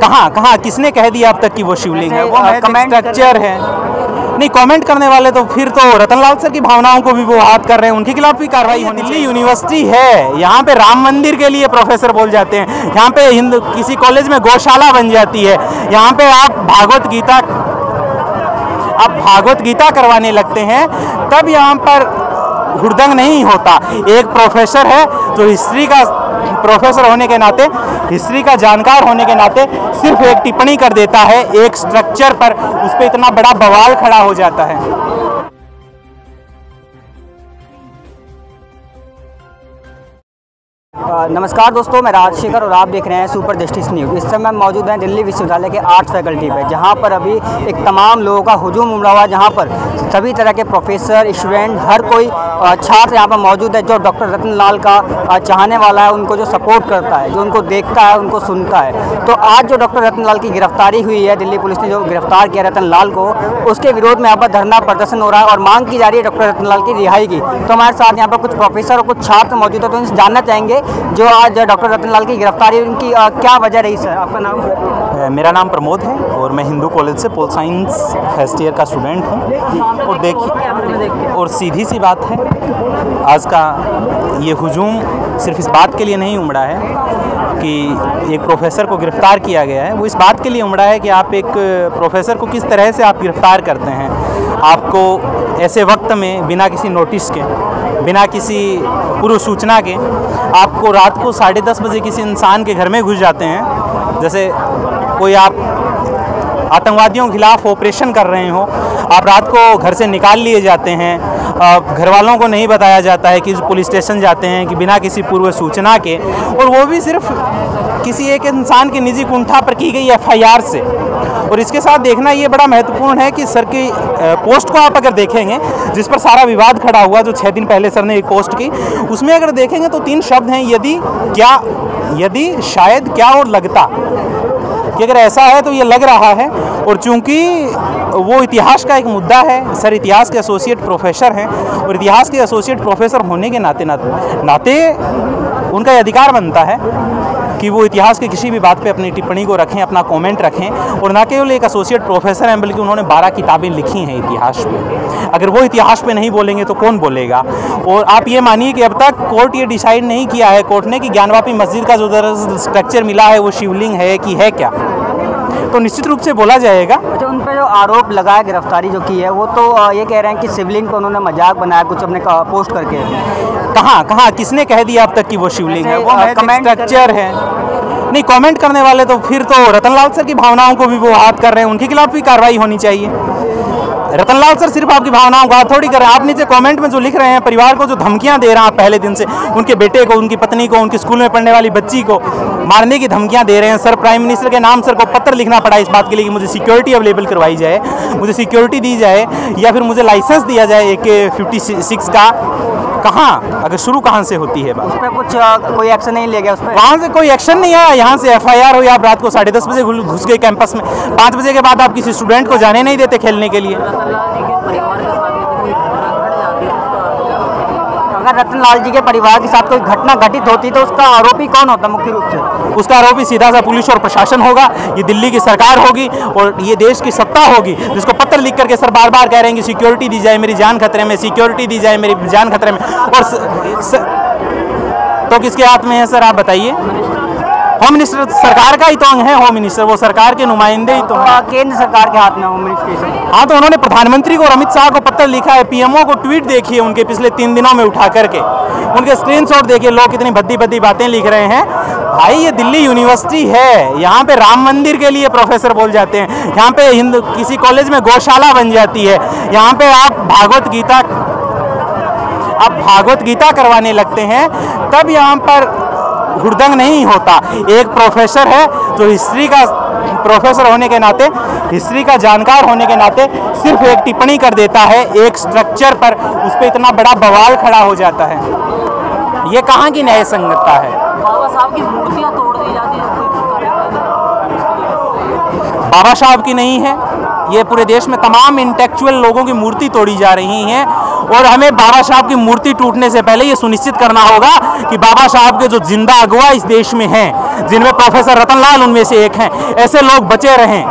कहाँ किसने कह दिया अब तक कि वो शिवलिंग है? वो स्ट्रक्चर है। नहीं, कमेंट करने वाले तो फिर तो रतनलाल सर की भावनाओं को भी वो हाथ कर रहे हैं, उनके खिलाफ भी कार्रवाई होनी चाहिए। यूनिवर्सिटी है, यहाँ पे राम मंदिर के लिए प्रोफेसर बोल जाते हैं, यहाँ पे किसी कॉलेज में गौशाला बन जाती है, यहाँ पे आप भागवत गीता करवाने लगते हैं, तब यहाँ पर हुड़दंग नहीं होता। एक प्रोफेसर है जो हिस्ट्री का प्रोफेसर होने के नाते, हिस्ट्री का जानकार होने के नाते सिर्फ एक टिप्पणी कर देता है एक स्ट्रक्चर पर, उस पर इतना बड़ा बवाल खड़ा हो जाता है। नमस्कार दोस्तों, मैं राजशेखर और आप देख रहे हैं सुपर जस्टिस न्यूज़। इस समय मौजूद हैं दिल्ली विश्वविद्यालय के आर्ट फैकल्टी पे, जहां पर अभी एक तमाम लोगों का हुजूम उमड़ा हुआ, जहां पर सभी तरह के प्रोफेसर, स्टूडेंट, हर कोई छात्र यहाँ पर मौजूद है जो डॉक्टर रतनलाल का चाहने वाला है, उनको जो सपोर्ट करता है, जो उनको देखता है, उनको सुनता है। तो आज जो डॉक्टर रतनलाल की गिरफ्तारी हुई है, दिल्ली पुलिस ने जो गिरफ्तार किया रतनलाल को, उसके विरोध में यहाँ पर धरना प्रदर्शन हो रहा है और मांग की जा रही है डॉक्टर रतनलाल की रिहाई की। तो हमारे साथ यहाँ पर कुछ प्रोफेसर और कुछ छात्र मौजूद है, तो इनसे जानना चाहेंगे जो आज डॉक्टर रतनलाल की गिरफ्तारी, उनकी क्या वजह रही सर? आपका नाम? मेरा नाम प्रमोद है और मैं हिंदू कॉलेज से पोल साइंस फर्स्ट ईयर का स्टूडेंट हूँ। और देखिए, और सीधी सी बात है, आज का ये हुजूम सिर्फ इस बात के लिए नहीं उमड़ा है कि एक प्रोफेसर को गिरफ्तार किया गया है, वो इस बात के लिए उमड़ा है कि आप एक प्रोफेसर को किस तरह से आप गिरफ्तार करते हैं। आपको ऐसे वक्त में बिना किसी नोटिस के, बिना किसी पूर्व सूचना के, आपको रात को 10:30 बजे किसी इंसान के घर में घुस जाते हैं, जैसे कोई आप आतंकवादियों के खिलाफ ऑपरेशन कर रहे हो, आप रात को घर से निकाल लिए जाते हैं, घर वालों को नहीं बताया जाता है कि पुलिस स्टेशन जाते हैं कि बिना किसी पूर्व सूचना के, और वो भी सिर्फ किसी एक इंसान के निजी कुंठा पर की गई FIR से। और इसके साथ देखना ये बड़ा महत्वपूर्ण है कि सर की पोस्ट को आप अगर देखेंगे, जिस पर सारा विवाद खड़ा हुआ, जो 6 दिन पहले सर ने एक पोस्ट की, उसमें अगर देखेंगे तो 3 शब्द हैं, यदि, क्या, यदि, शायद, क्या और लगता, कि अगर ऐसा है तो ये लग रहा है। और चूंकि वो इतिहास का एक मुद्दा है, सर इतिहास के एसोसिएट प्रोफेसर हैं, और इतिहास के एसोसिएट प्रोफेसर होने के नाते उनका अधिकार बनता है कि वो इतिहास के किसी भी बात पे अपनी टिप्पणी को रखें, अपना कमेंट रखें। और ना केवल एक एसोसिएट प्रोफेसर हैं, बल्कि उन्होंने 12 किताबें लिखी हैं इतिहास पे। अगर वो इतिहास पे नहीं बोलेंगे तो कौन बोलेगा? और आप ये मानिए कि अब तक कोर्ट ये डिसाइड नहीं किया है, कोर्ट ने, कि ज्ञानवापी मस्जिद का जो स्ट्रक्चर मिला है वो शिवलिंग है कि है क्या, तो निश्चित रूप से बोला जाएगा। अच्छा, उन पर जो आरोप लगा है, गिरफ्तारी जो की है, वो तो ये कह रहे हैं कि शिवलिंग को उन्होंने मजाक बनाया कुछ अपने पोस्ट करके। कहाँ किसने कह दिया अब तक कि वो शिवलिंग है? वो स्ट्रक्चर है। नहीं, कमेंट करने वाले तो फिर तो रतनलाल सर की भावनाओं को भी वो हाथ कर रहे हैं, उनके खिलाफ भी कार्रवाई होनी चाहिए। रतनलाल सर सिर्फ आपकी भावनाओं को हाथ थोड़ी कर रहे हैं। आप नीचे कमेंट में जो लिख रहे हैं, परिवार को जो धमकियां दे रहे हैं पहले दिन से, उनके बेटे को, उनकी पत्नी को, उनके स्कूल में पढ़ने वाली बच्ची को मारने की धमकियां दे रहे हैं। सर, प्राइम मिनिस्टर के नाम सर को पत्र लिखना पड़ा इस बात के लिए कि मुझे सिक्योरिटी अवेलेबल करवाई जाए, मुझे सिक्योरिटी दी जाए, या फिर मुझे लाइसेंस दिया जाए AK-56 का। कहाँ, अगर शुरू कहाँ से होती है बात? उस पर कुछ कोई एक्शन नहीं लिया गया? उस पर वहाँ से कोई एक्शन नहीं आया। यहाँ से FIR हुई, आप रात को 10:30 बजे घुस गए कैंपस में, 5 बजे के बाद आप किसी स्टूडेंट को जाने नहीं देते खेलने के लिए। अगर रतनलाल जी के परिवार के साथ कोई घटना घटित होती तो उसका आरोपी कौन होता मुख्य रूप से? उसका आरोपी सीधा सा पुलिस और प्रशासन होगा, ये दिल्ली की सरकार होगी और ये देश की सत्ता होगी, जिसको पत्र लिख करके सर बार बार कह रहे हैं कि सिक्योरिटी दी जाए, मेरी जान खतरे में, सिक्योरिटी दी जाए, मेरी जान खतरे में। और तो किसके हाथ में है सर, आप बताइए? होम मिनिस्टर सरकार का ही तो अंग है, होम मिनिस्टर, वो सरकार के नुमाइंदे ही तो हैं। केंद्र सरकार के हाथ में होम मिनिस्ट्रेशन। हाँ, तो उन्होंने प्रधानमंत्री को और अमित शाह को पत्र लिखा है, PMO को ट्वीट देखिए उनके पिछले 3 दिनों में उठा करके, उनके स्क्रीनशॉट देखिए, लोग कितनी भद्दी बातें लिख रहे हैं। भाई, ये दिल्ली यूनिवर्सिटी है, यहाँ पे राम मंदिर के लिए प्रोफेसर बोल जाते हैं, यहाँ पे किसी कॉलेज में गौशाला बन जाती है, यहाँ पे आप भागवत गीता करवाने लगते हैं, तब यहाँ पर हुड़दंग नहीं होता। एक प्रोफेसर है जो हिस्ट्री का प्रोफेसर होने के नाते, हिस्ट्री का जानकार होने के नाते सिर्फ एक टिप्पणी कर देता है एक स्ट्रक्चर पर, उस पर इतना बड़ा बवाल खड़ा हो जाता है। ये कहाँ की न्याय संगतता है? बाबा साहब की मूर्तियां तोड़ दी जाती है। बाबा साहब की नहीं है, ये पूरे देश में तमाम इंटेलेक्चुअल लोगों की मूर्ति तोड़ी जा रही हैं। और हमें बाबा साहब की मूर्ति टूटने से पहले ये सुनिश्चित करना होगा कि बाबा साहब के जो जिंदा अगवा इस देश में हैं, जिनमें प्रोफेसर रतनलाल उनमें से एक हैं। ऐसे लोग बचे रहें।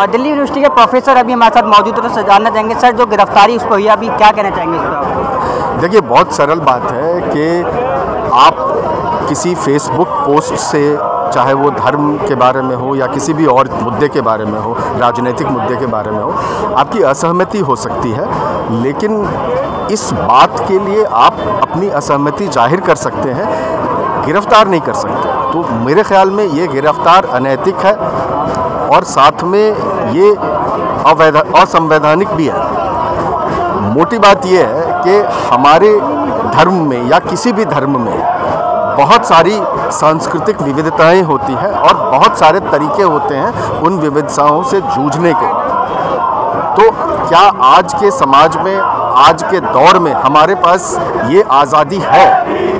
दिल्ली यूनिवर्सिटी के प्रोफेसर अभी हमारे साथ मौजूद है, तो जानना चाहेंगे सर, जो गिरफ्तारी उस पर हुई, अभी क्या कहना चाहेंगे इस पर? देखिए, बहुत सरल बात है कि आप किसी फेसबुक पोस्ट से, चाहे वो धर्म के बारे में हो या किसी भी और मुद्दे के बारे में हो, राजनीतिक मुद्दे के बारे में हो, आपकी असहमति हो सकती है, लेकिन इस बात के लिए आप अपनी असहमति जाहिर कर सकते हैं, गिरफ्तार नहीं कर सकते। तो मेरे ख्याल में ये गिरफ्तार अनैतिक है और साथ में ये असंवैधानिक भी है। मोटी बात ये है कि हमारे धर्म में या किसी भी धर्म में बहुत सारी सांस्कृतिक विविधताएं होती हैं और बहुत सारे तरीके होते हैं उन विविधताओं से जूझने के। तो क्या आज के समाज में, आज के दौर में हमारे पास ये आज़ादी है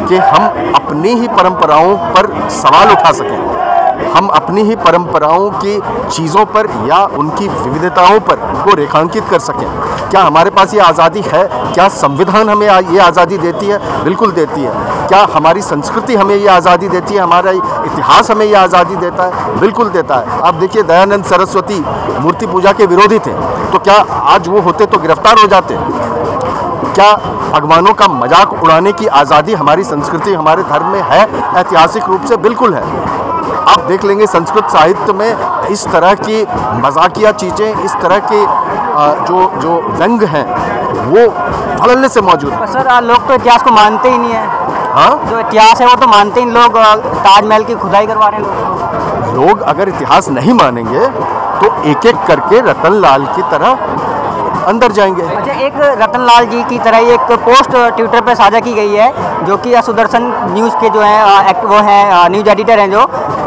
कि हम अपनी ही परंपराओं पर सवाल उठा सकें, हम अपनी ही परंपराओं की चीज़ों पर या उनकी विविधताओं पर को रेखांकित कर सकें? क्या हमारे पास ये आज़ादी है? क्या संविधान हमें ये आज़ादी देती है? बिल्कुल देती है। क्या हमारी संस्कृति हमें ये आज़ादी देती है? हमारा इतिहास हमें ये आज़ादी देता है? बिल्कुल देता है। आप देखिए, दयानंद सरस्वती मूर्ति पूजा के विरोधी थे, तो क्या आज वो होते तो गिरफ्तार हो जाते? क्या भगवानों का मजाक उड़ाने की आज़ादी हमारी संस्कृति, हमारे धर्म में है? ऐतिहासिक रूप से बिल्कुल है। आप देख लेंगे संस्कृत साहित्य में इस तरह की मजाकिया चीज़ें, इस तरह के जो व्यंग हैं वो धड़ल्ले से मौजूद है। सर, लोग तो इतिहास को मानते ही नहीं है। हाँ, जो इतिहास है वो तो मानते ही, लोग ताजमहल की खुदाई करवा रहे हैं। लोग अगर इतिहास नहीं मानेंगे तो एक एक करके रतनलाल की तरह अंदर जाएंगे। अच्छा, एक रतनलाल जी की तरह एक पोस्ट ट्विटर पर साझा की गई है, जो कि सुदर्शन न्यूज़ के जो हैं वो हैं न्यूज़ एडिटर हैं, जो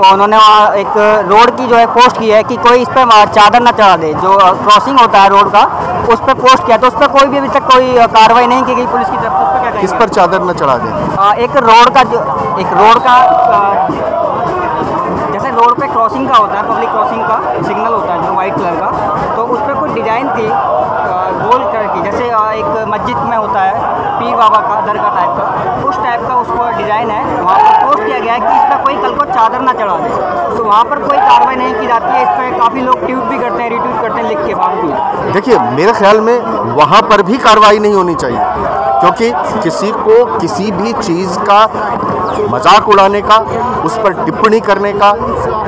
उन्होंने एक रोड की जो है पोस्ट की है कि कोई इस पर चादर ना चढ़ा दे। जो क्रॉसिंग होता है रोड का, उस पर पोस्ट किया, तो उस पर कोई भी अभी तक कोई कार्रवाई नहीं की गई पुलिस की तरफ। उस पर क्या, किस पर चादर न चढ़ा दें? एक रोड का जैसे रोड पे क्रॉसिंग का होता है, पब्लिक क्रॉसिंग का सिग्नल होता है जो वाइट कलर का, तो उस पर कोई डिज़ाइन थी गोल कलर की, जैसे एक मस्जिद में होता है पीर बाबा का दरगाह टाइप का, उस टाइप का उस पर डिज़ाइन है। वहाँ पर पोस्ट किया गया है कि इस पर कोई कल को चादर ना चढ़ा दे। तो वहाँ पर कोई कार्रवाई नहीं की जाती है। इस पर काफ़ी लोग ट्वीट भी करते हैं, रीट्वीट करते हैं लिख के बावजूद। देखिए, मेरे ख्याल में वहाँ पर भी कार्रवाई नहीं होनी चाहिए, क्योंकि किसी को किसी भी चीज़ का मजाक उड़ाने का, उस पर टिप्पणी करने का,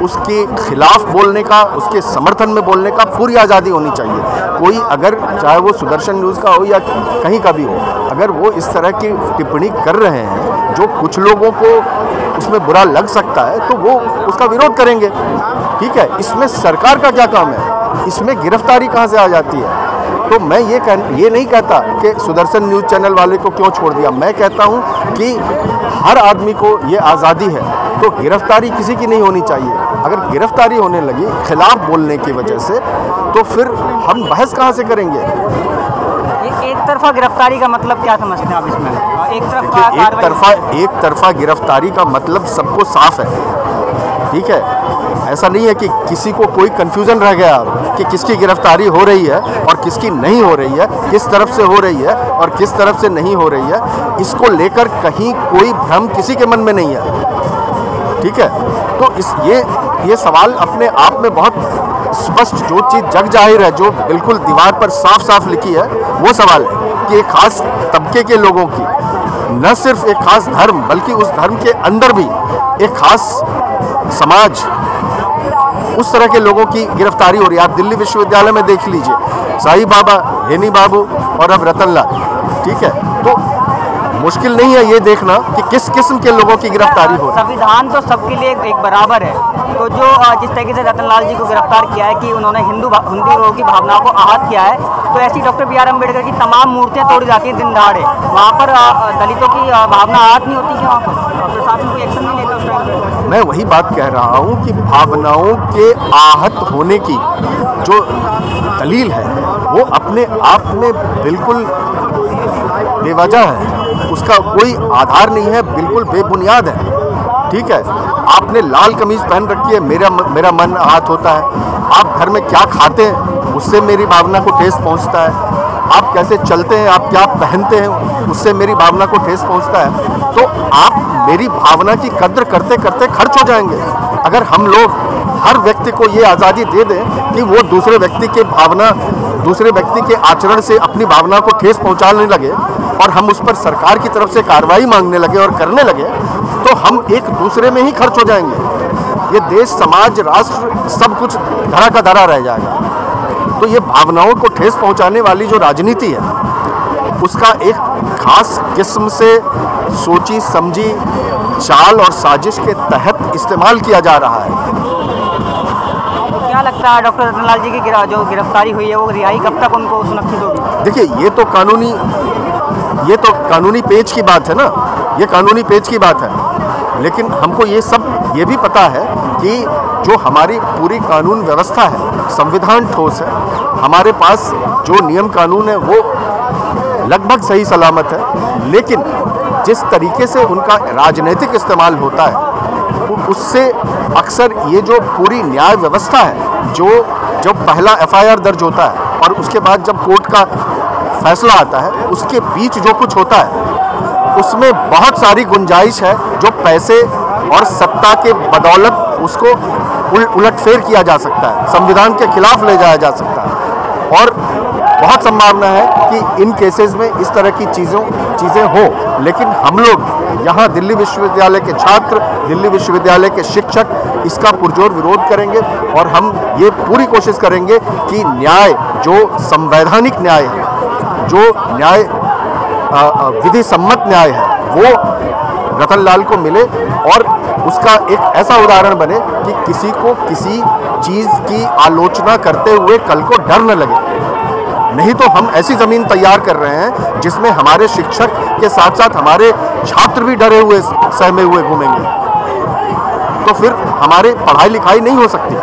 उसके खिलाफ बोलने का, उसके समर्थन में बोलने का पूरी आज़ादी होनी चाहिए। कोई अगर, चाहे वो सुदर्शन न्यूज़ का हो या कहीं का भी हो, अगर वो इस तरह की टिप्पणी कर रहे हैं जो कुछ लोगों को उसमें बुरा लग सकता है, तो वो उसका विरोध करेंगे। ठीक है, इसमें सरकार का क्या काम है? इसमें गिरफ्तारी कहाँ से आ जाती है? तो मैं ये नहीं कहता कि सुदर्शन न्यूज़ चैनल वाले को क्यों छोड़ दिया। मैं कहता हूँ कि हर आदमी को ये आज़ादी है, तो गिरफ्तारी किसी की नहीं होनी चाहिए। अगर गिरफ्तारी होने लगी खिलाफ बोलने की वजह से, तो फिर हम बहस कहाँ से करेंगे? एक तरफा गिरफ्तारी का मतलब क्या समझते हैं आप इसमें? एक तरफा गिरफ्तारी का मतलब सबको साफ है। ठीक है, ऐसा नहीं है कि किसी को कोई कंफ्यूजन रह गया कि किसकी गिरफ्तारी हो रही है और किसकी नहीं हो रही है, किस तरफ से हो रही है और किस तरफ से नहीं हो रही है। इसको लेकर कहीं कोई भ्रम किसी के मन में नहीं है। ठीक है, तो ये सवाल अपने आप में बहुत स्पष्ट, जो चीज़ जग जाहिर है, जो बिल्कुल दीवार पर साफ साफ लिखी है, वो सवाल है कि एक खास तबके के लोगों की, न सिर्फ एक खास धर्म बल्कि उस धर्म के अंदर भी एक खास समाज, उस तरह के लोगों की गिरफ्तारी हो रही है। आप दिल्ली विश्वविद्यालय में देख लीजिए, साईं बाबा, हेनी बाबू और अब रतनलाल। ठीक है, तो मुश्किल नहीं है ये देखना कि किस किस्म के लोगों की गिरफ्तारी हो रही है। संविधान तो सबके लिए एक बराबर है। तो जो जिस तरीके से रतनलाल जी को गिरफ्तार किया है कि उन्होंने हिंदू लोगों की भावनाओं को आहत किया है, तो ऐसी डॉक्टर बी आर अम्बेडकर की तमाम मूर्तियाँ तोड़ी जाती हैं दिन दहाड़े। वहाँ पर दलितों की भावना आहत नहीं होती क्या? वहाँ पर प्रशासन कोई एक्शन नहीं लेता उस टाइम पर? मैं वही बात कह रहा हूँ कि भावनाओं के आहत होने की जो दलील है वो अपने आप में बिल्कुल बेवजह है, उसका कोई आधार नहीं है, बिल्कुल बेबुनियाद है। ठीक है, आपने लाल कमीज पहन रखी है, मेरा मन आहत होता है। आप घर में क्या खाते हैं उससे मेरी भावना को ठेस पहुंचता है। आप कैसे चलते हैं, आप क्या पहनते हैं, उससे मेरी भावना को ठेस पहुंचता है। तो आप मेरी भावना की कद्र करते करते खर्च हो जाएंगे। अगर हम लोग हर व्यक्ति को ये आज़ादी दे दें कि वो दूसरे व्यक्ति के भावना, दूसरे व्यक्ति के आचरण से अपनी भावना को ठेस पहुंचाने लगे और हम उस पर सरकार की तरफ से कार्रवाई मांगने लगे और करने लगे, तो हम एक दूसरे में ही खर्च हो जाएंगे। ये देश, समाज, राष्ट्र सब कुछ धरा का धरा रह जाएगा। तो ये भावनाओं को ठेस पहुंचाने वाली जो राजनीति है, उसका एक खास किस्म से सोची समझी चाल और साजिश के तहत इस्तेमाल किया जा रहा है। क्या लगता है डॉक्टर रतनलाल जी की जो गिरफ्तारी हुई है वो रिहाई कब तक उनको सुनिश्चित होगी? देखिए, ये तो कानूनी पेच की बात है ना, ये कानूनी पेच की बात है। लेकिन हमको ये भी पता है कि जो हमारी पूरी कानून व्यवस्था है, संविधान ठोस है, हमारे पास जो नियम कानून है वो लगभग सही सलामत है। लेकिन जिस तरीके से उनका राजनीतिक इस्तेमाल होता है, उससे अक्सर ये जो पूरी न्याय व्यवस्था है, जो पहला FIR दर्ज होता है और उसके बाद जब कोर्ट का फैसला आता है, उसके बीच जो कुछ होता है उसमें बहुत सारी गुंजाइश है जो पैसे और सत्ता के बदौलत उसको उलटफेर किया जा सकता है, संविधान के खिलाफ ले जाया जा सकता है। और बहुत संभावना है कि इन केसेस में इस तरह की चीज़ें हो। लेकिन हम लोग यहाँ दिल्ली विश्वविद्यालय के छात्र, दिल्ली विश्वविद्यालय के शिक्षक इसका पुरजोर विरोध करेंगे और हम ये पूरी कोशिश करेंगे कि न्याय, जो संवैधानिक न्याय है, जो न्याय विधि सम्मत न्याय है, वो रतनलाल को मिले और उसका एक ऐसा उदाहरण बने कि किसी को किसी चीज़ की आलोचना करते हुए कल को डर न लगे। नहीं तो हम ऐसी ज़मीन तैयार कर रहे हैं जिसमें हमारे शिक्षक के साथ साथ हमारे छात्र भी डरे हुए, सहमे हुए घूमेंगे। तो फिर हमारी पढ़ाई लिखाई नहीं हो सकती।